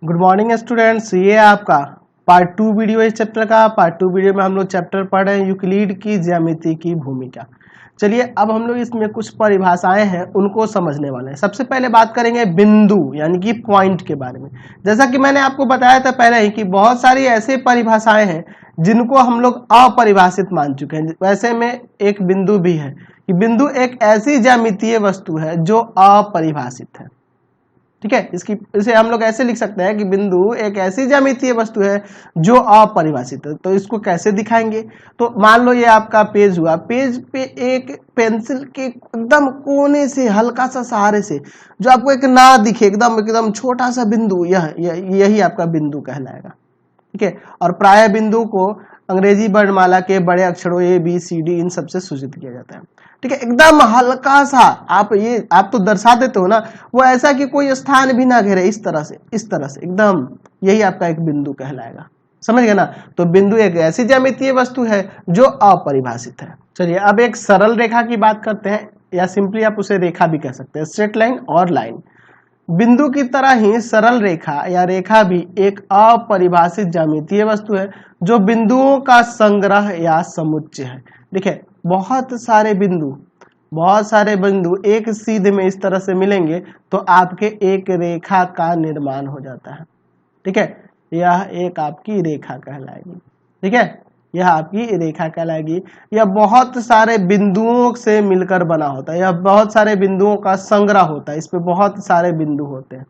Good morning students, ये आपका part 2 video है इस चैप्टर का। पार्ट 2 वीडियो में हम लोग चैप्टर पढ़ रहे हैं यूक्लिड की ज्यामिति की भूमिका। चलिए अब हम लोग इसमें कुछ परिभाषाएं हैं उनको समझने वाले हैं। सबसे पहले बात करेंगे बिंदु यानी कि पॉइंट के बारे में। जैसा कि मैंने आपको बताया था पहले ही कि बहुत सारी ऐसे परिभाषाएं हैं जिनको हम लोग अपरिभाषित मान चुके हैं। वैसे में एक बिंदु भी है कि बिंदु एक ऐसी ज्यामितीय वस्तु है जो अपरिभाषित है। ठीक है, इसे हम लोग ऐसे लिख सकते हैं कि बिंदु एक ऐसी ज्यामितीय वस्तु है जो अपरिभाषित है। तो इसको कैसे दिखाएंगे? तो मान लो ये आपका पेज हुआ, पेज पे एक पेंसिल के एकदम कोने से हल्का सा सहारे से जो आपको एक ना दिखे, एकदम एकदम छोटा सा बिंदु, यही आपका बिंदु कहलाएगा। ठीक है, और प्राय बिंदु को अंग्रेजी वर्णमाला के बड़े अक्षरों ए बी सी डी इन सबसे सूचित किया जाता है। ठीक है, एकदम हल्का सा आप तो दर्शा देते हो ना, वो ऐसा कि कोई स्थान भी ना घेरे, इस तरह से एकदम, यही आपका एक बिंदु कहलाएगा। समझ गए ना? तो बिंदु एक ऐसी ज्यामितीय वस्तु है जो अपरिभाषित है। चलिए अब एक सरल रेखा की बात करते हैं, या सिंपली आप उसे रेखा भी कह सकते हैं, स्ट्रेट लाइन और लाइन। बिंदु की तरह ही सरल रेखा या रेखा भी एक अपरिभाषित ज्यामितीय वस्तु है जो बिंदुओं का संग्रह या समुच्चय है। देखिए बहुत सारे बिंदु एक सीध में इस तरह से मिलेंगे तो आपके एक रेखा का निर्माण हो जाता है। ठीक है, यह एक आपकी रेखा कहलाएगी। ठीक है, यह आपकी रेखा कहलाएगी। यह बहुत सारे बिंदुओं से मिलकर बना होता है, यह बहुत सारे बिंदुओं का संग्रह होता है, इस पे बहुत सारे बिंदु होते हैं।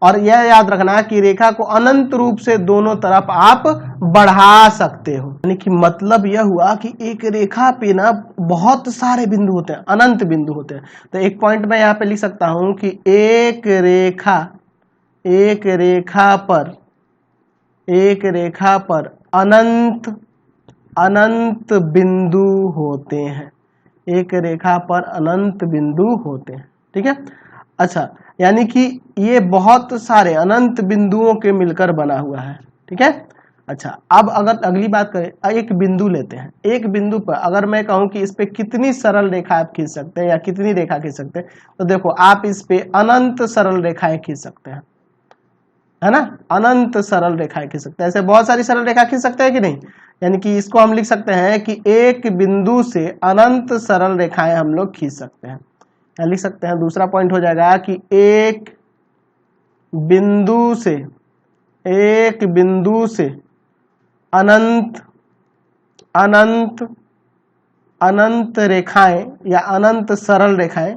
और यह याद रखना कि रेखा को अनंत रूप से दोनों तरफ आप बढ़ा सकते हो। यानी कि मतलब यह हुआ कि एक रेखा पे ना बहुत सारे बिंदु होते हैं, अनंत बिंदु होते हैं। तो एक पॉइंट मैं यहाँ पे लिख सकता हूं कि एक रेखा पर अनंत बिंदु होते हैं। एक रेखा पर अनंत बिंदु होते हैं। ठीक है, अच्छा, यानी कि ये बहुत सारे अनंत बिंदुओं के मिलकर बना हुआ है। ठीक है, अच्छा, अब अगर अगली बात करें, एक बिंदु लेते हैं। एक बिंदु पर अगर मैं कहूं कि इस पे कितनी सरल रेखा आप खींच सकते हैं या कितनी रेखा खींच सकते हैं, तो देखो आप इस पे अनंत सरल रेखाएं खींच सकते हैं, है ना? अनंत सरल रेखाएं खींच सकते हैं। ऐसे बहुत सारी सरल रेखा खींच सकते हैं कि नहीं? यानी कि इसको हम लिख सकते हैं कि एक बिंदु से अनंत सरल रेखाएं हम लोग खींच सकते हैं। या लिख सकते हैं, दूसरा पॉइंट हो जाएगा कि एक बिंदु से अनंत रेखाएं या अनंत सरल रेखाएं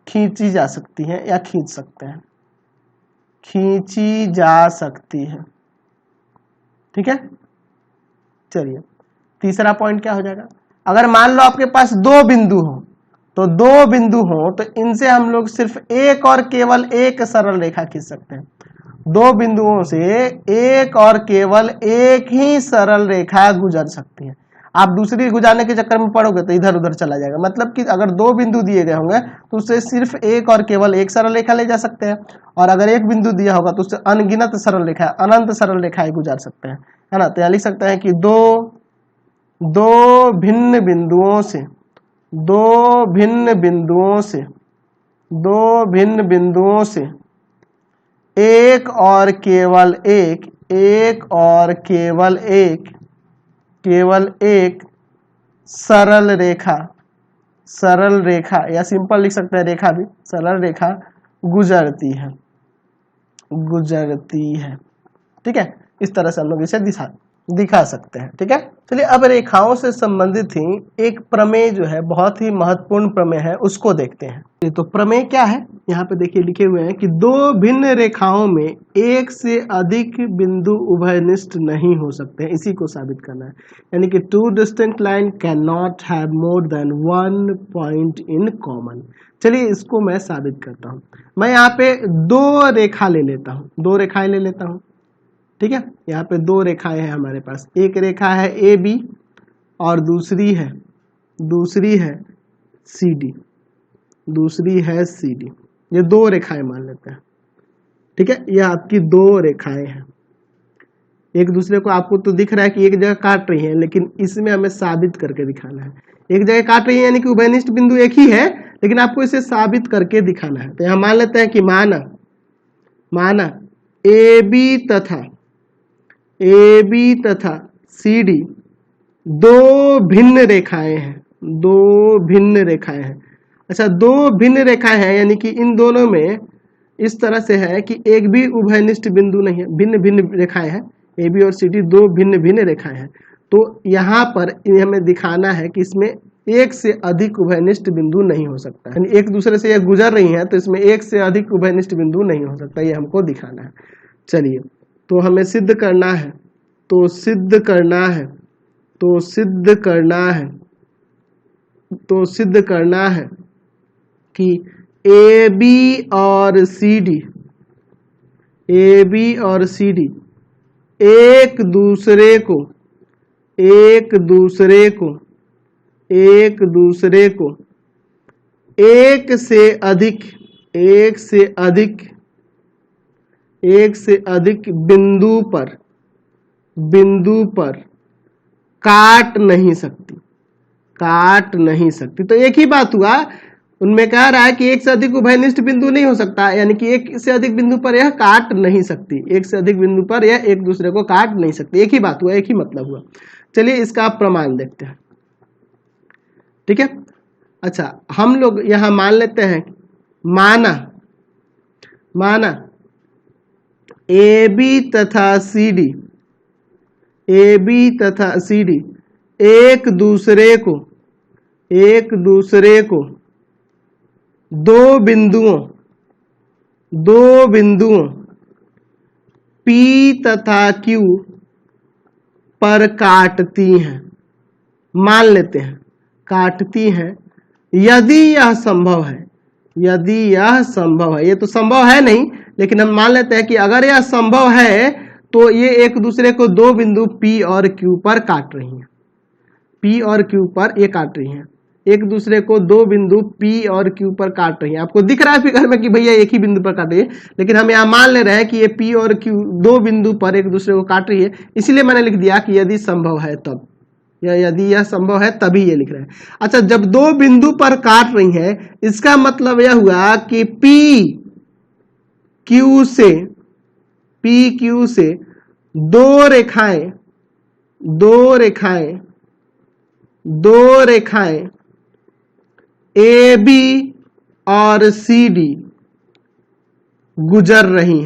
खींची जा सकती हैं या खींच सकते हैं, खींची जा सकती है। ठीक है, चलिए तीसरा पॉइंट क्या हो जाएगा? अगर मान लो आपके पास दो बिंदु हो तो इनसे हम लोग सिर्फ एक और केवल एक सरल रेखा खींच सकते हैं। दो बिंदुओं से एक और केवल एक ही सरल रेखा गुजर सकती है। आप दूसरी गुजारने के चक्कर में पड़ोगे तो इधर उधर चला जाएगा। मतलब कि अगर दो बिंदु दिए गए होंगे तो उससे सिर्फ एक और केवल एक सरल रेखा ले जा सकते हैं, और अगर एक बिंदु दिया होगा तो उससे अनगिनत सरल रेखा, अनंत सरल रेखाएं गुजार सकते हैं, है ना? तो यहाँ लिख सकते हैं कि दो भिन्न बिंदुओं से एक और केवल एक सरल रेखा या सिंपल लिख सकते हैं रेखा भी, सरल रेखा गुजरती है। ठीक है, इस तरह से हम लोग इसे दिखा सकते हैं। ठीक है, चलिए अब रेखाओं से संबंधित ही एक प्रमेय जो है, बहुत ही महत्वपूर्ण प्रमेय है, उसको देखते हैं। तो प्रमेय क्या है? यहाँ पे देखिए लिखे हुए हैं कि दो भिन्न रेखाओं में एक से अधिक बिंदु उभयनिष्ठ नहीं हो सकते हैं, इसी को साबित करना है। यानी कि two distinct line can not have more than one point in common. चलिए इसको मैं साबित करता हूँ। मैं यहाँ पे दो रेखाएं ले लेता हूँ। ठीक है, यहाँ पे दो रेखाएं हैं हमारे पास। एक रेखा है ए बी और दूसरी है सी डी। ये दो रेखाएं मान लेते हैं। ठीक है, ये आपकी दो रेखाएं हैं। एक दूसरे को आपको तो दिख रहा है कि एक जगह काट रही है, लेकिन इसमें हमें साबित करके दिखाना है। एक जगह काट रही है यानी कि उभयनिष्ठ बिंदु एक ही है, लेकिन आपको इसे साबित करके दिखाना है। तो यहाँ मान लेते हैं कि माना AB तथा CD दो भिन्न रेखाएं हैं, दो भिन्न रेखाएं हैं। अच्छा, दो भिन्न रेखाएं हैं यानी कि इन दोनों में इस तरह से है कि एक भी उभयनिष्ठ बिंदु नहीं है, भिन्न भिन्न रेखाएं हैं। AB और CD दो भिन्न भिन्न रेखाएं हैं। तो यहाँ पर हमें दिखाना है कि इसमें एक से अधिक उभयनिष्ठ बिंदु नहीं हो सकता, यानी एक दूसरे से ये गुजर रही हैं तो इसमें एक से अधिक उभयनिष्ठ बिंदु नहीं हो सकता, ये हमको दिखाना है। चलिए, तो हमें सिद्ध करना है, तो सिद्ध करना है, तो सिद्ध करना है, तो सिद्ध करना है कि AB और CD, AB और CD एक दूसरे को एक दूसरे को एक दूसरे को एक से अधिक एक से अधिक एक से अधिक बिंदु पर काट नहीं सकती, काट नहीं सकती। तो एक ही बात हुआ, उनमें कह रहा है कि एक से अधिक उभयनिष्ठ बिंदु नहीं हो सकता, यानी कि एक से अधिक बिंदु पर यह काट नहीं सकती, एक से अधिक बिंदु पर यह एक दूसरे को काट नहीं सकती। एक ही बात हुआ, एक ही मतलब हुआ। चलिए इसका प्रमाण देखते हैं, ठीक है। अच्छा, हम लोग यहां मान लेते हैं, माना AB तथा CD, AB तथा CD एक दूसरे को दो बिंदुओं P तथा Q पर काटती हैं, मान लेते हैं काटती हैं, यदि यह संभव है, यदि यह संभव है। ये तो संभव है नहीं, लेकिन हम मान लेते हैं कि अगर यह संभव है तो ये एक दूसरे को दो बिंदु P और Q पर काट रही हैं, P और Q पर ये काट रही हैं, एक दूसरे को दो बिंदु P और Q पर काट रही हैं। आपको दिख रहा है फिगर में कि भैया एक ही बिंदु पर काट रही है, लेकिन हम यहाँ मान ले रहे हैं कि ये P और Q दो बिंदु पर एक दूसरे को काट रही है, इसीलिए मैंने लिख दिया कि यदि संभव है तब, या यदि यह संभव है तभी ये लिख रहे हैं। अच्छा, जब दो बिंदु पर काट रही है, इसका मतलब यह हुआ कि PQ से दो रेखाएं AB और CD गुजर रही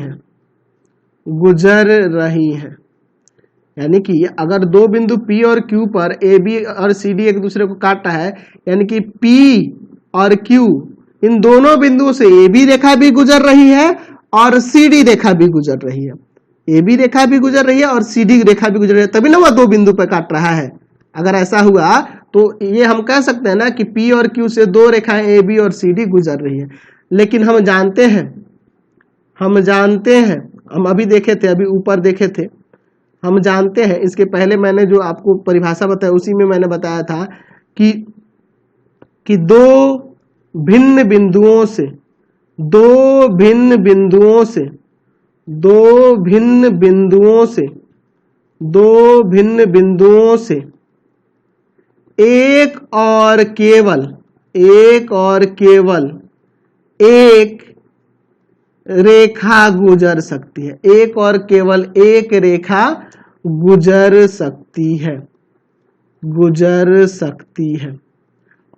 हैं। यानी कि अगर दो बिंदु P और Q पर AB और CD एक दूसरे को काटता है, यानी कि P और Q इन दोनों बिंदुओं से AB रेखा भी गुजर रही है और CD रेखा भी गुजर रही है, AB रेखा भी गुजर रही है और CD रेखा भी गुजर रही है, तभी ना वह दो बिंदु पर काट रहा है। अगर ऐसा हुआ तो ये हम कह सकते हैं ना कि P और Q से दो रेखाएं AB और CD गुजर रही है। लेकिन हम जानते हैं, हम अभी देखे थे, अभी ऊपर देखे थे, हम जानते हैं, इसके पहले मैंने जो आपको परिभाषा बताया उसी में मैंने बताया था कि दो भिन्न बिंदुओं से एक और केवल एक रेखा गुजर सकती है, एक और केवल एक रेखा गुजर सकती है।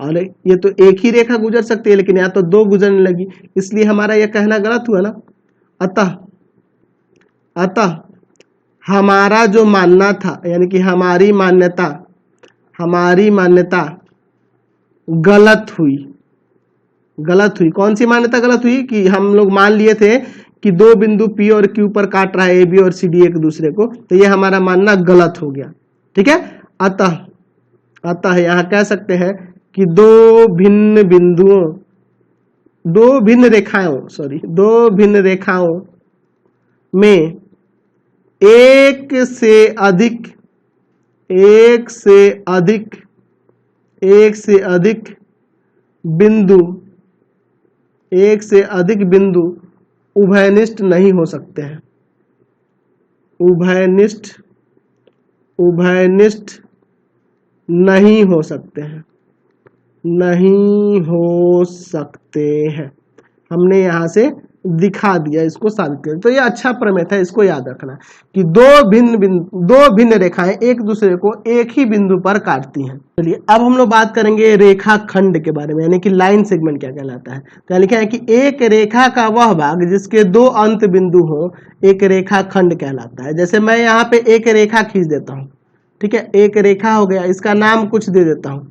और ये तो एक ही रेखा गुजर सकती है, लेकिन यहाँ तो दो गुजरने लगी, इसलिए हमारा यह कहना गलत हुआ ना। अतः हमारा जो मानना था, यानी कि हमारी मान्यता गलत हुई। कौन सी मान्यता गलत हुई? कि हम लोग मान लिए थे कि दो बिंदु P और Q पर काट रहा है AB और CD एक दूसरे को, तो ये हमारा मानना गलत हो गया, ठीक है। अतः यहाँ कह सकते हैं कि दो भिन्न रेखाओं में एक से अधिक बिंदु उभयनिष्ठ नहीं हो सकते हैं, उभयनिष्ठ नहीं हो सकते हैं। हमने यहां से दिखा दिया, इसको साबित कर। तो ये अच्छा प्रमेय था, इसको याद रखना कि दो भिन्न रेखाएं एक दूसरे को एक ही बिंदु पर काटती हैं। चलिए अब हम लोग बात करेंगे रेखा खंड के बारे में, यानी कि लाइन सेगमेंट क्या कहलाता है। तो लिखा है कि एक रेखा का वह भाग जिसके दो अंत बिंदु हो एक रेखा खंड कहलाता है। जैसे मैं यहाँ पे एक रेखा खींच देता हूँ, ठीक है, एक रेखा हो गया, इसका नाम कुछ दे देता हूँ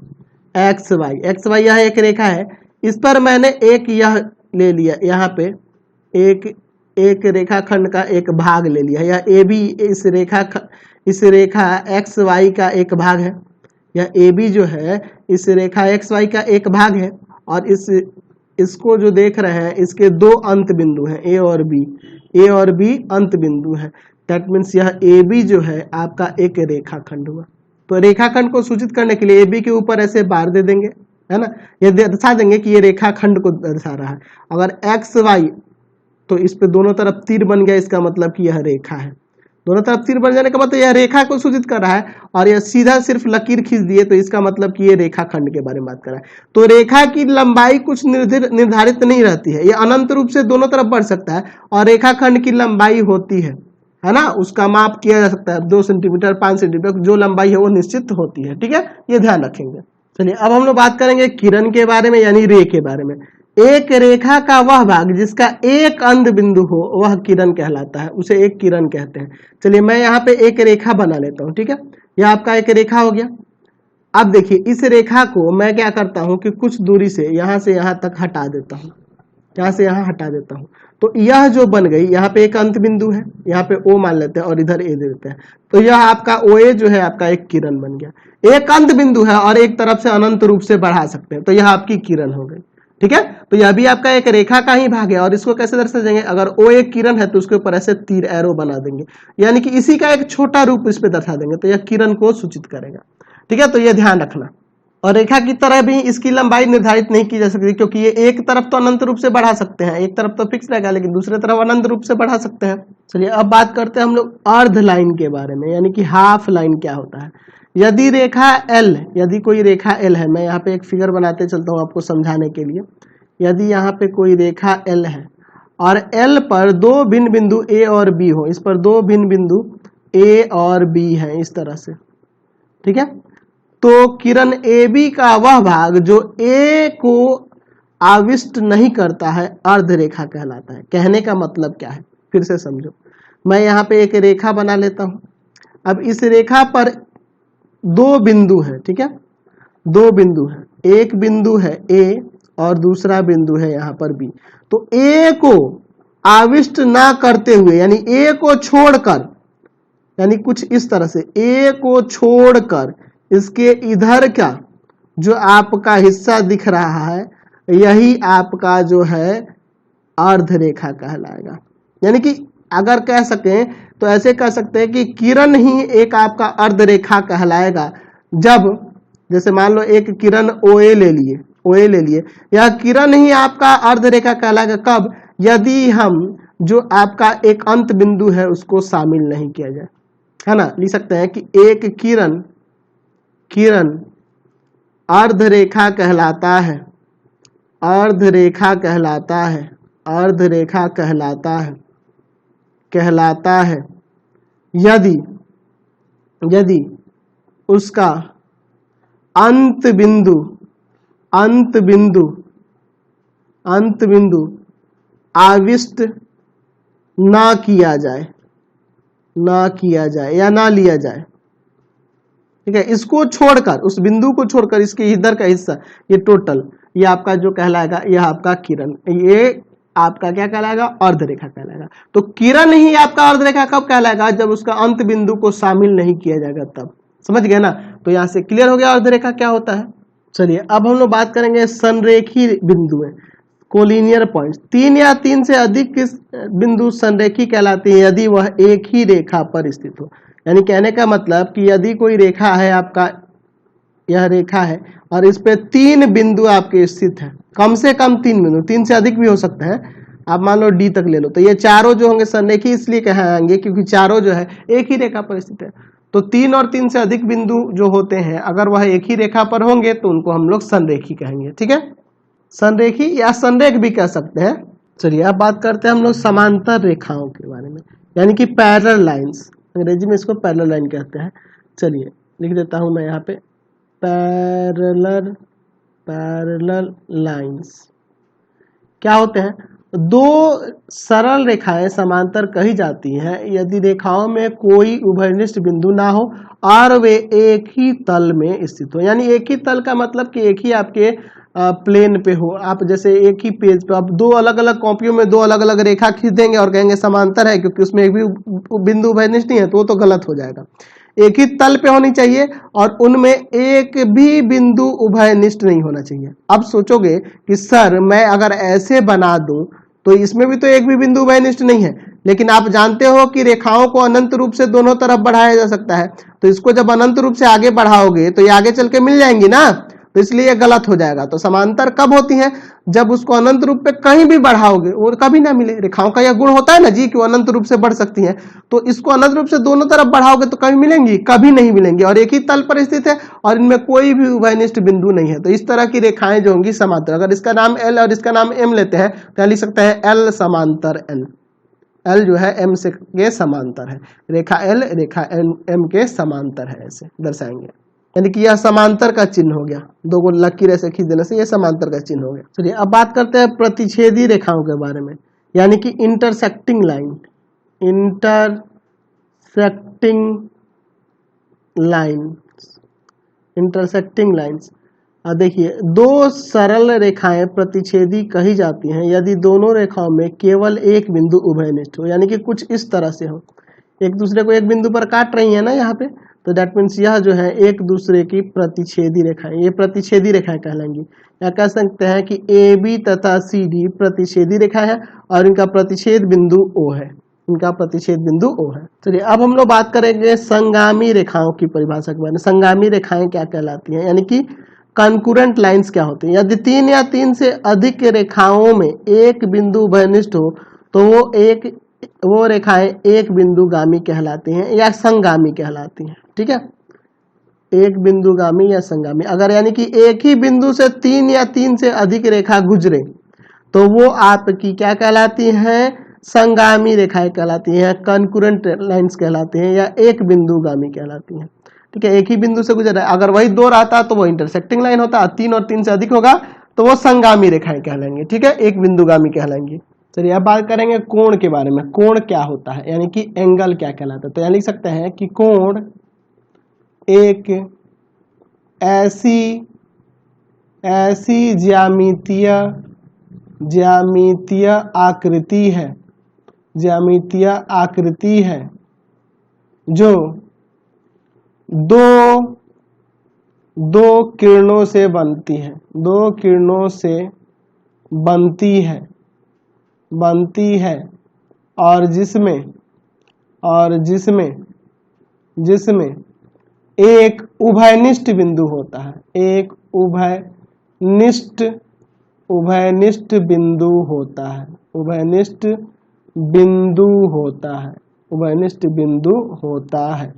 एक्स वाई, यह एक रेखा है। इस पर मैंने एक यह ले लिया, यहाँ पे एक रेखा खंड का एक भाग ले लिया। यह ए बी इस रेखा एक्स वाई का एक भाग है। यह ए बी जो है इस रेखा एक्स वाई का एक भाग है, और इसको जो देख रहे हैं इसके दो अंत बिंदु हैं ए और बी अंत बिंदु है। दैट मीन्स यह ए बी जो है आपका एक रेखा खंड हुआ। तो रेखा खंड को सूचित करने के लिए ए बी के ऊपर ऐसे बार दे देंगे, है ना, ये दर्शा देंगे कि ये रेखा खंड को दर्शा रहा है। अगर एक्स वाई तो इस पे दोनों तरफ तीर बन गया, इसका मतलब कि यह रेखा है। दोनों तरफ तीर बन जाने का मतलब यह रेखा को सूचित कर रहा है, और यह सीधा सिर्फ लकीर खींच दिए तो इसका मतलब कि ये रेखा खंड के बारे में बात कर रहा है। तो रेखा की लंबाई कुछ निर्धारित नहीं रहती है, ये अनंत रूप से दोनों तरफ बढ़ सकता है, और रेखा खंड की लंबाई होती है ना, उसका माप किया जा सकता है 2 सेंटीमीटर 5 सेंटीमीटर, जो लंबाई है वो निश्चित होती है, ठीक है, ये ध्यान रखेंगे। चलिए अब हम लोग बात करेंगे किरण के बारे में, यानी रे के बारे में। एक रेखा का वह भाग जिसका एक अंत बिंदु हो वह किरण कहलाता है, उसे एक किरण कहते हैं। चलिए मैं यहाँ पे एक रेखा बना लेता हूँ, ठीक है, यह आपका एक रेखा हो गया। अब देखिए इस रेखा को मैं क्या करता हूँ कि कुछ दूरी से यहाँ तक हटा देता हूँ, यहाँ से यहाँ हटा देता हूँ। तो यह जो बन गई, यहाँ पे एक अंत बिंदु है, यहाँ पे ओ मान लेते हैं और इधर ए दे देते हैं, तो यह आपका ओ ए जो है आपका एक किरण बन गया। एक अंत बिंदु है और एक तरफ से अनंत रूप से बढ़ा सकते हैं, तो यह आपकी किरण हो गई, ठीक है। तो यह भी आपका एक रेखा का ही भाग है, और इसको कैसे दर्शा जाएंगे, अगर ओ एक किरण है तो उसके ऊपर ऐसे तीर एरो बना देंगे, यानी कि इसी का एक छोटा रूप इस पे दर्शा देंगे, तो यह किरण को सूचित करेगा, ठीक है। तो यह ध्यान रखना। और रेखा की तरह भी इसकी लंबाई निर्धारित नहीं की जा सकती, क्योंकि ये एक तरफ तो अनंत रूप से बढ़ा सकते हैं, एक तरफ तो फिक्स रहेगा, लेकिन दूसरी तरफ अनंत रूप से बढ़ा सकते हैं। चलिए अब बात करते हैं हम लोग अर्ध लाइन के बारे में, यानी कि हाफ लाइन क्या होता है। यदि रेखा एल, यदि कोई रेखा एल है, मैं यहाँ पे एक फिगर बनाते चलता हूँ आपको समझाने के लिए। यदि यहाँ पे कोई रेखा एल है और एल पर दो भिन्न बिंदु ए और बी हो, इस पर दो भिन्न बिंदु ए और बी है इस तरह से, ठीक है। तो किरण ए बी का वह भाग जो ए को आविष्ट नहीं करता है अर्ध रेखा कहलाता है। कहने का मतलब क्या है, फिर से समझो। मैं यहाँ पे एक रेखा बना लेता हूँ। अब इस रेखा पर दो बिंदु है, ठीक है, दो बिंदु है, एक बिंदु है ए और दूसरा बिंदु है यहाँ पर बी। तो ए को आविष्ट ना करते हुए, यानी ए को छोड़कर, यानी कुछ इस तरह से ए को छोड़कर इसके इधर का जो आपका हिस्सा दिख रहा है यही आपका जो है अर्ध रेखा कहलाएगा। यानी कि अगर कह सकें तो ऐसे कह सकते हैं कि किरण ही एक आपका अर्ध रेखा कहलाएगा, जब जैसे मान लो एक किरण ओए ले लिए, यह किरण ही आपका अर्ध रेखा कहलाएगा। कब, यदि हम जो आपका एक अंत बिंदु है उसको शामिल नहीं किया जाए, है ना। लिख सकते हैं कि एक किरण अर्ध रेखा कहलाता है, अर्ध रेखा कहलाता है, अर्ध रेखा कहलाता है यदि उसका अंत बिंदु आविष्ट ना किया जाए या ना लिया जाए, ठीक है। इसको छोड़कर, उस बिंदु को छोड़कर इसके इधर का हिस्सा, ये टोटल, ये आपका जो कहलाएगा यह आपका किरण, ये आपका क्या कहलाएगा, अर्ध रेखा कहलाएगा। तो किरण ही आपका अर्ध रेखा कब कहलाएगा, जब उसका अंत बिंदु को शामिल नहीं किया जाएगा तब। समझ गए ना। तो यहां से क्लियर हो गया अर्ध रेखा क्या होता है। चलिए अब हम लोग बात करेंगे संरेखी बिंदु, कोलिनियर पॉइंट्स। 3 या 3 से अधिक बिंदु संरेखी कहलाते हैं यदि वह एक ही रेखा पर स्थित हो। यानी कहने का मतलब कि यदि कोई रेखा है, आपका यह रेखा है और इस पे 3 बिंदु आपके स्थित है, कम से कम 3 बिंदु, 3 से अधिक भी हो सकते हैं, आप मान लो डी तक ले लो, तो ये चारों जो होंगे संरेखी इसलिए कहेंगे क्योंकि चारों जो है एक ही रेखा पर स्थित है। तो 3 और 3 से अधिक बिंदु जो होते हैं अगर वह एक ही रेखा पर होंगे तो उनको हम लोग संरेखी कहेंगे, ठीक है। संरेखी या संरेख भी कह सकते हैं, चलिए अब बात करते हैं हम लोग समांतर रेखाओं के बारे में, यानी कि पैरेलल लाइंस, अंग्रेजी में इसको पैरेलल लाइन कहते हैं। चलिए लिख देता हूं मैं यहाँ पे पैरेलल लाइंस क्या होते हैं? दो सरल रेखाएं समांतर कही जाती हैं यदि रेखाओं में कोई उभयनिष्ठ बिंदु ना हो और वे एक ही तल में स्थित हो। यानी एक ही तल का मतलब कि एक ही आपके प्लेन पे हो। आप जैसे एक ही पेज पे आप दो अलग अलग कॉपियों में दो अलग अलग रेखा खींच देंगे और कहेंगे समांतर है, क्योंकि उसमें एक भी बिंदु उभयनिष्ठ नहीं है, तो वो तो गलत हो जाएगा। एक ही तल पे होनी चाहिए और उनमें एक भी बिंदु उभयनिष्ठ नहीं होना चाहिए। अब सोचोगे कि सर मैं अगर ऐसे बना दूं तो इसमें भी तो एक भी बिंदु उभयनिष्ठ नहीं है, लेकिन आप जानते हो कि रेखाओं को अनंत रूप से दोनों तरफ बढ़ाया जा सकता है, तो इसको जब अनंत रूप से आगे बढ़ाओगे तो ये आगे चल के मिल जाएंगी ना, तो इसलिए गलत हो जाएगा। तो समांतर कब होती है? जब उसको अनंत रूप पे कहीं भी बढ़ाओगे वो कभी ना मिले। रेखाओं का यह गुण होता है ना जी कि वो अनंत रूप से बढ़ सकती हैं, तो इसको अनंत रूप से दोनों तरफ बढ़ाओगे तो कभी मिलेंगी? कभी नहीं मिलेंगी, और एक ही तल पर स्थित है और इनमें कोई भी उभयनिष्ठ बिंदु नहीं है। तो इस तरह की रेखाएं जो होंगी समांतर, अगर इसका नाम एल और इसका नाम एम लेते हैं तो लिख सकते हैं एल समांतर एल। एल जो है एम से के समांतर है, रेखा एल रेखा एम के समांतर है, ऐसे दर्शाएंगे। यानी कि यह समांतर का चिन्ह हो गया, दो को लकीर ऐसे खींच देने से यह समांतर का चिन्ह हो गया। चलिए अब बात करते हैं प्रतिच्छेदी रेखाओं के बारे में, यानी कि इंटरसेक्टिंग लाइन। इंटरसेक्टिंग लाइन्स देखिए, दो सरल रेखाएं प्रतिच्छेदी कही जाती हैं यदि दोनों रेखाओं में केवल एक बिंदु उभयनिष्ठ हो। यानी कि कुछ इस तरह से हो, एक दूसरे को एक बिंदु पर काट रही है ना यहाँ पे, तो दैट मीन्स यह जो है एक दूसरे की प्रतिच्छेदी रेखाएं, ये प्रतिच्छेदी रेखाएं कहलाएंगी। या कह सकते हैं कि ए बी तथा सी डी प्रतिच्छेदी रेखा है और इनका प्रतिच्छेद बिंदु ओ है, इनका प्रतिच्छेद बिंदु ओ है। चलिए अब हम लोग बात करेंगे संगामी रेखाओं की परिभाषा के बारे में। संगामी रेखाएं क्या कहलाती हैं, यानी कि कंकरेंट लाइंस क्या होती हैं? यदि तीन या तीन से अधिक रेखाओं में एक बिंदु उभयनिष्ठ हो तो वो रेखाएं एक बिंदुगामी कहलाती हैं या संगामी कहलाती हैं। ठीक है, एक बिंदुगामी या संगामी। अगर यानी कि एक ही बिंदु से तीन या तीन से अधिक रेखा गुजरे तो वो आपकी क्या कहलाती हैं? संगामी रेखाएं कहलाती हैं, कंकरेंट लाइंस कहलाती हैं या एक बिंदुगामी कहलाती हैं। ठीक है, एक ही बिंदु से गुजर रहा है, अगर वही दो रहता तो वो इंटरसेक्टिंग लाइन होता, तीन और तीन से अधिक होगा तो वो संगामी रेखाएं कहलाएंगे। ठीक है, एक बिंदुगामी कहलाएंगी। चलिए अब बात करेंगे कोण के बारे में। कोण क्या होता है, यानी कि एंगल क्या कहलाता है? तो यहाँ लिख सकते हैं कि कोण एक ऐसी ज्यामितीय आकृति है जो दो किरणों से बनती है और जिसमें एक उभयनिष्ठ बिंदु होता है, एक उभयनिष्ठ बिंदु होता है।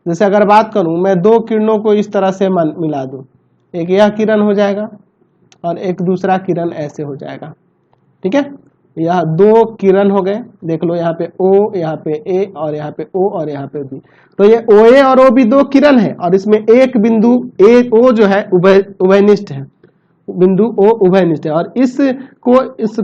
जैसे अगर बात करूं, मैं दो किरणों को इस तरह से मिला दूं, एक यह किरण हो जाएगा और एक दूसरा किरण ऐसे हो जाएगा। ठीक है, यह दो किरण हो गए, देख लो यहाँ पे O, यहाँ पे A और यहाँ पे O और यहाँ पे B। तो ये OA और OB दो किरण है और इसमें एक बिंदु O जो है उभयनिष्ठ है, बिंदु O उभयनिष्ठ है और इस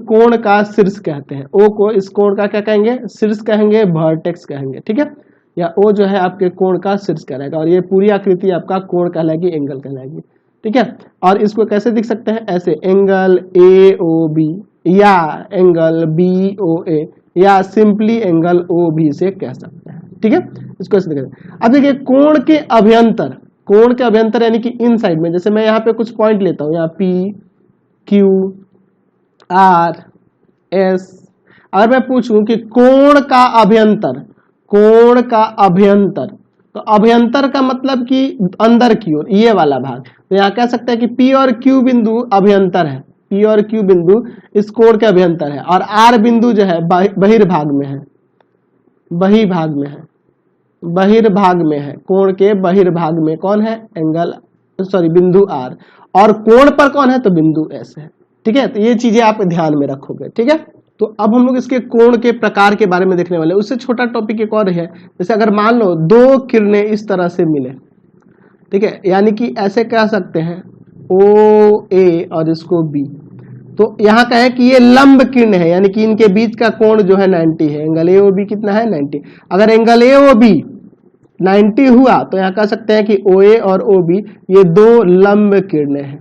कोण का शीर्ष कहते हैं। O को इस कोण का क्या कहेंगे? शीर्ष कहेंगे, वर्टेक्स कहेंगे। ठीक है, या O जो है आपके कोण का शीर्ष कहलाएगा और ये पूरी आकृति आपका कोण कहलाएगी, एंगल कहलाएगी। ठीक है, और इसको कैसे दिख सकते हैं? ऐसे, एंगल AOB या एंगल BOA या सिंपली एंगल OB से कह सकते हैं। ठीक है, इसको ऐसे दिख सकते हैं। अब देखिए कोण के अभ्यंतर यानी कि इन साइड में, जैसे मैं यहाँ पे कुछ पॉइंट लेता हूँ, यहाँ P Q R S, अगर मैं पूछूं कि कोण का अभ्यंतर, तो अभ्यंतर का मतलब कि अंदर की ओर, ये वाला भाग। तो यहाँ कह सकते हैं कि P और Q बिंदु अभ्यंतर है, P और Q बिंदु इस कोण के अभ्यंतर है और R बिंदु जो है बहिर्भाग में है, कोण के बहिर्भाग में कौन है? बिंदु R, और कोण पर कौन है? तो बिंदु S है। ठीक है, तो ये चीजें आप ध्यान में रखोगे। ठीक है, तो अब हम लोग इसके कोण के प्रकार के बारे में देखने वाले हैं। उससे छोटा टॉपिक एक और है, जैसे अगर मान लो दो किरणें इस तरह से मिले, ठीक है, यानी कि ऐसे कह सकते हैं ओ ए और इसको बी, तो यहाँ कहें कि ये लंब किरण है, यानी कि इनके बीच का कोण जो है 90 है। एंगल ए ओ बी कितना है 90। अगर एंगल ए ओ बी 90 हुआ तो यहाँ कह सकते हैं कि ओ ए और ओ बी ये दो लंब किरणें हैं,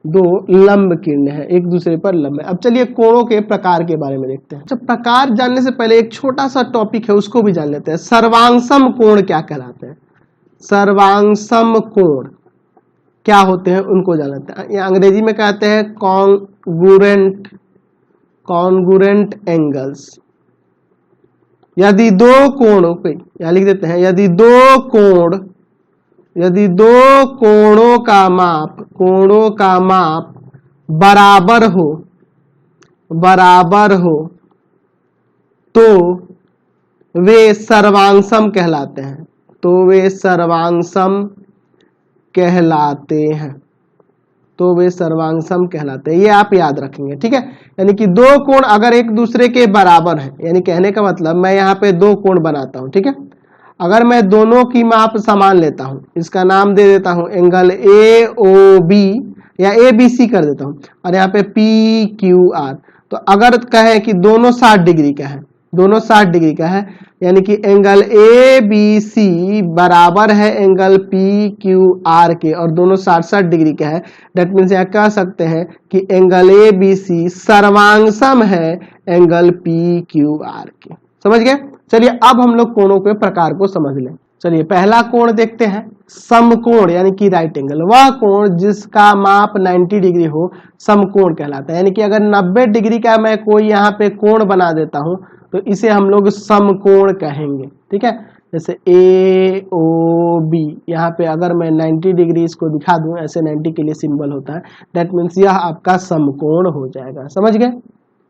दो लंब किरणें हैं, एक दूसरे पर लंब है। अब चलिए कोणों के प्रकार के बारे में देखते हैं। अच्छा, प्रकार जानने से पहले एक छोटा सा टॉपिक है उसको भी जान लेते हैं। सर्वांगसम कोण क्या कहलाते हैं? सर्वांगसम कोण क्या होते हैं उनको जान लेते हैं। या अंग्रेजी में कहते हैं कॉन्गुरेंट एंगल्स। यदि दो कोणों पे, यहाँ लिख देते हैं, यदि दो कोणों का माप बराबर हो तो वे सर्वांगसम कहलाते हैं, ये आप याद रखेंगे, ठीक है। यानी कि दो कोण अगर एक दूसरे के बराबर है, यानी कहने का मतलब मैं यहाँ पे दो कोण बनाता हूं, ठीक है, अगर मैं दोनों की माप समान लेता हूं, इसका नाम दे देता हूं एंगल ए ओ बी या ए बी सी कर देता हूं, और यहाँ पे पी क्यू आर, तो अगर कहे कि दोनों 60 डिग्री का है, यानी कि एंगल ए बी सी बराबर है एंगल पी क्यू आर के, और दोनों 60 डिग्री का है, डेट मीन्स यहाँ कह सकते हैं कि एंगल ए बी सी सर्वांगसम है एंगल पी क्यू आर के। समझ गए? चलिए अब हम लोग कोणों के प्रकार को समझ लें। चलिए पहला कोण देखते हैं, समकोण यानी कि राइट एंगल। वह कोण जिसका माप 90 डिग्री हो समकोण कहलाता है। यानी कि अगर 90 डिग्री का मैं कोई यहाँ पे कोण बना देता हूं तो इसे हम लोग समकोण कहेंगे, ठीक है। जैसे ए ओ बी, यहाँ पे अगर मैं 90 डिग्री इसको दिखा दूं, ऐसे 90 के लिए सिंबल होता है, दैट मीन्स यह आपका समकोण हो जाएगा। समझ गए?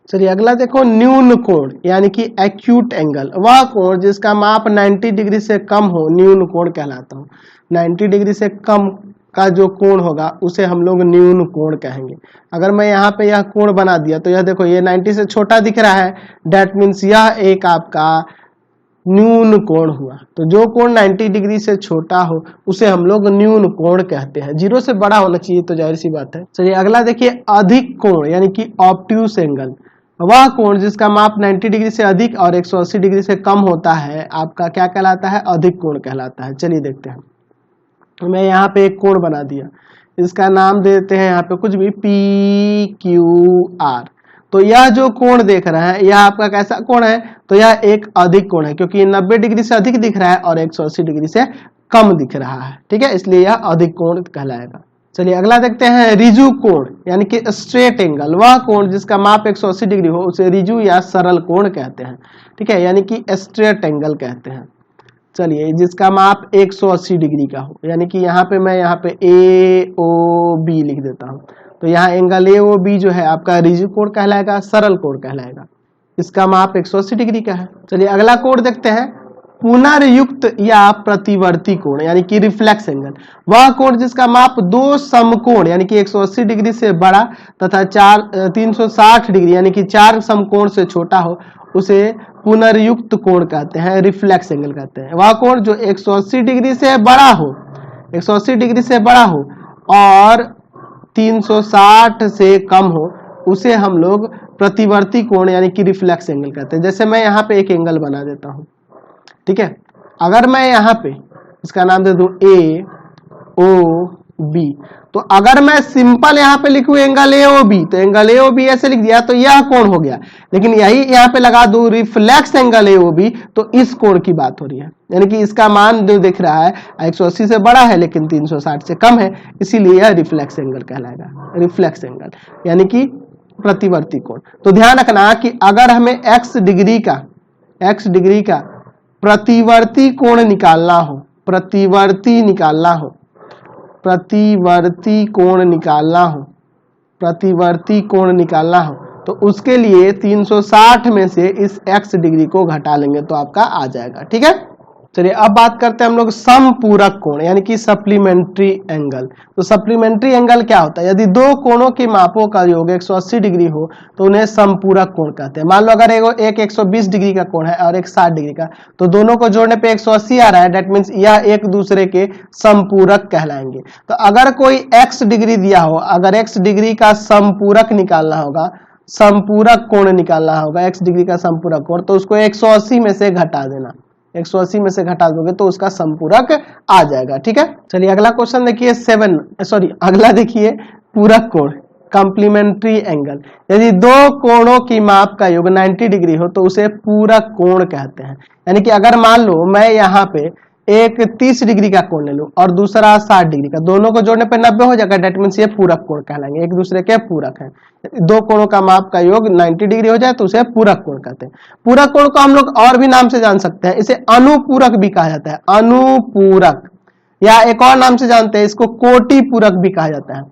चलिए अगला देखो, न्यून कोण यानी कि एक्यूट एंगल। वह कोण जिसका माप 90 डिग्री से कम हो न्यून कोण कहलाता हूँ। 90 डिग्री से कम का जो कोण होगा उसे हम लोग न्यून कोण कहेंगे। अगर मैं यहाँ पे यह कोण बना दिया तो यह देखो, ये 90 से छोटा दिख रहा है, डेट मीन्स यह एक आपका न्यून कोण हुआ। तो जो कोण 90 डिग्री से छोटा हो उसे हम लोग न्यून कोण कहते हैं। 0 से बड़ा होना चाहिए, तो जाहिर सी बात है। चलिए अगला देखिए, अधिक कोण यानी कि ऑब्ट्यूस एंगल। वह कोण जिसका माप 90 डिग्री से अधिक और 180 डिग्री से कम होता है आपका क्या कहलाता है? अधिक कोण कहलाता है। चलिए देखते हैं, तो मैं यहाँ पे एक कोण बना दिया, इसका नाम देते हैं यहाँ पे कुछ भी पी क्यू आर। तो यह जो कोण देख रहे हैं यह आपका कैसा कोण है? तो यह एक अधिक कोण है, क्योंकि 90 डिग्री से अधिक दिख रहा है और 180 डिग्री से कम दिख रहा है, ठीक है, इसलिए यह अधिक कोण कहलाएगा। चलिए अगला देखते हैं, रिजु कोण यानी कि स्ट्रेट एंगल। वह कोण जिसका माप 180 डिग्री हो उसे रिजु या सरल कोण कहते हैं, ठीक है, यानी कि स्ट्रेट एंगल कहते हैं। चलिए जिसका माप 180 डिग्री का हो, यानी कि यहाँ पे ए ओ बी लिख देता हूँ, तो यहाँ एंगल ए ओ बी जो है आपका रिजु कोण कहलाएगा, सरल कोण कहलाएगा। इसका माप 180 डिग्री का है। चलिए अगला कोण देखते हैं, पुनर्युक्त या प्रतिवर्ती कोण यानी कि रिफ्लेक्स एंगल। वह कोण जिसका माप दो समकोण यानी कि 180 डिग्री से बड़ा तथा 360 डिग्री यानी कि 4 समकोण से छोटा हो उसे पुनर्युक्त कोण कहते हैं, रिफ्लेक्स एंगल कहते हैं। वह कोण जो 180 डिग्री से बड़ा हो, 180 डिग्री से बड़ा हो और 360 से कम हो उसे हम लोग प्रतिवर्ती कोण यानी कि रिफ्लेक्स एंगल कहते हैं। जैसे मैं यहाँ पे एक एंगल बना देता हूँ, ठीक है, अगर मैं यहाँ पे इसका नाम दे दूं ए ओ बी, तो अगर मैं सिंपल यहाँ पे लिखूं एंगल ए ओ बी, तो एंगल ए ओ बी ऐसे लिख दिया तो यह कोण हो गया। लेकिन यही यहाँ पे लगा दूं reflex angle A O B, तो इस कोण की बात हो रही है, यानी कि इसका मान जो दिख रहा है 180 से बड़ा है लेकिन 360 से कम है, इसीलिए यह रिफ्लेक्स एंगल कहलाएगा। रिफ्लेक्स एंगल यानी कि प्रतिवर्ती कोण। तो ध्यान रखना कि अगर हमें x डिग्री का प्रतिवर्ती कोण निकालना हो, प्रतिवर्ती कोण निकालना हो तो उसके लिए 360 में से इस x डिग्री को घटा लेंगे तो आपका आ जाएगा, ठीक है। चलिए अब बात करते हैं हम लोग समपूरक कोण यानी कि सप्लीमेंट्री एंगल। तो सप्लीमेंट्री एंगल क्या होता है? यदि दो कोणों की मापों का योग 180 डिग्री हो तो उन्हें समपूरक कोण कहते हैं। मान लो अगर एक 120 डिग्री का कोण है और एक 60 डिग्री का, तो दोनों को जोड़ने पे 180 आ रहा है, दैट मीन्स यह एक दूसरे के समपूरक कहलाएंगे। तो अगर कोई x डिग्री दिया हो, अगर x डिग्री का समपूरक निकालना होगा, समपूरक कोण निकालना होगा, x डिग्री का समपूरक कोण, तो उसको 180 में से घटा देना। 180 में से घटा दोगे तो उसका समपूरक आ जाएगा। ठीक है, चलिए अगला क्वेश्चन देखिए अगला देखिए पूरक कोण, कॉम्प्लीमेंट्री एंगल। यदि दो कोणों की माप का योग 90 डिग्री हो तो उसे पूरक कोण कहते हैं। यानी कि अगर मान लो मैं यहाँ पे एक 30 डिग्री का कोण ले लूं और दूसरा 60 डिग्री का, दोनों को जोड़ने पे 90 हो जाएगा, डेट मीन्स ये पूरक कोण कहलाएंगे, एक दूसरे के पूरक हैं। दो कोणों का माप का योग 90 डिग्री हो जाए तो उसे पूरक कोण कहते हैं। पूरक कोण को हम लोग और भी नाम से जान सकते हैं, इसे अनुपूरक भी कहा जाता है, अनुपूरक, या एक और नाम से जानते हैं इसको कोटि पूरक भी कहा जाता है,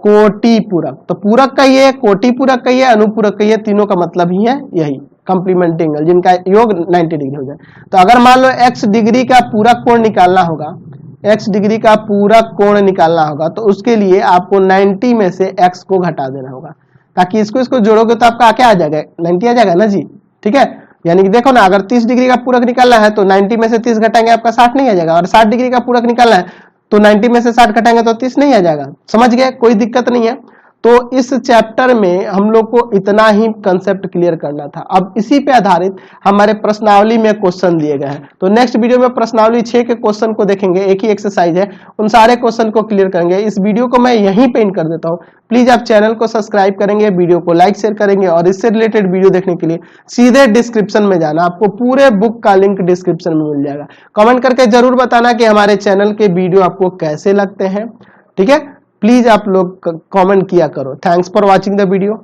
कोटि पूरक। तो पूरक कहिए, कोटि पूरक कहिए, अनुपूरक कहिए, तीनों का मतलब ही है यही, कॉम्प्लीमेंट्री एंगल, जिनका योग 90 डिग्री हो जाए। तो अगर मान लो x डिग्री का पूरक कोण निकालना होगा, x डिग्री का पूरक कोण निकालना होगा, तो उसके लिए आपको 90 में से x को घटा देना होगा, ताकि इसको जोड़ोगे तो आपका क्या आ जाएगा, 90 आ जाएगा ना जी। ठीक है, यानी कि देखो ना, अगर 30 डिग्री का पूरक निकालना है तो 90 में से 30 घटाएंगे, आपका 60 नहीं आ जाएगा, और 60 डिग्री का पूरक निकालना है तो 90 में से 60 घटाएंगे तो 30 नहीं आ जाएगा। समझ गए, कोई दिक्कत नहीं है। तो इस चैप्टर में हम लोग को इतना ही कंसेप्ट क्लियर करना था। अब इसी पे आधारित हमारे प्रश्नावली में क्वेश्चन दिए गए हैं, तो नेक्स्ट वीडियो में प्रश्नावली 6 के क्वेश्चन को देखेंगे, एक ही एक्सरसाइज है, उन सारे क्वेश्चन को क्लियर करेंगे। इस वीडियो को मैं यहीं पे एंड कर देता हूँ। प्लीज आप चैनल को सब्सक्राइब करेंगे, वीडियो को लाइक शेयर करेंगे, और इससे रिलेटेड वीडियो देखने के लिए सीधे डिस्क्रिप्शन में जाना, आपको पूरे बुक का लिंक डिस्क्रिप्शन में मिल जाएगा। कमेंट करके जरूर बताना कि हमारे चैनल के वीडियो आपको कैसे लगते हैं। ठीक है, प्लीज आप लोग कमेंट किया करो। Thanks for watching the video.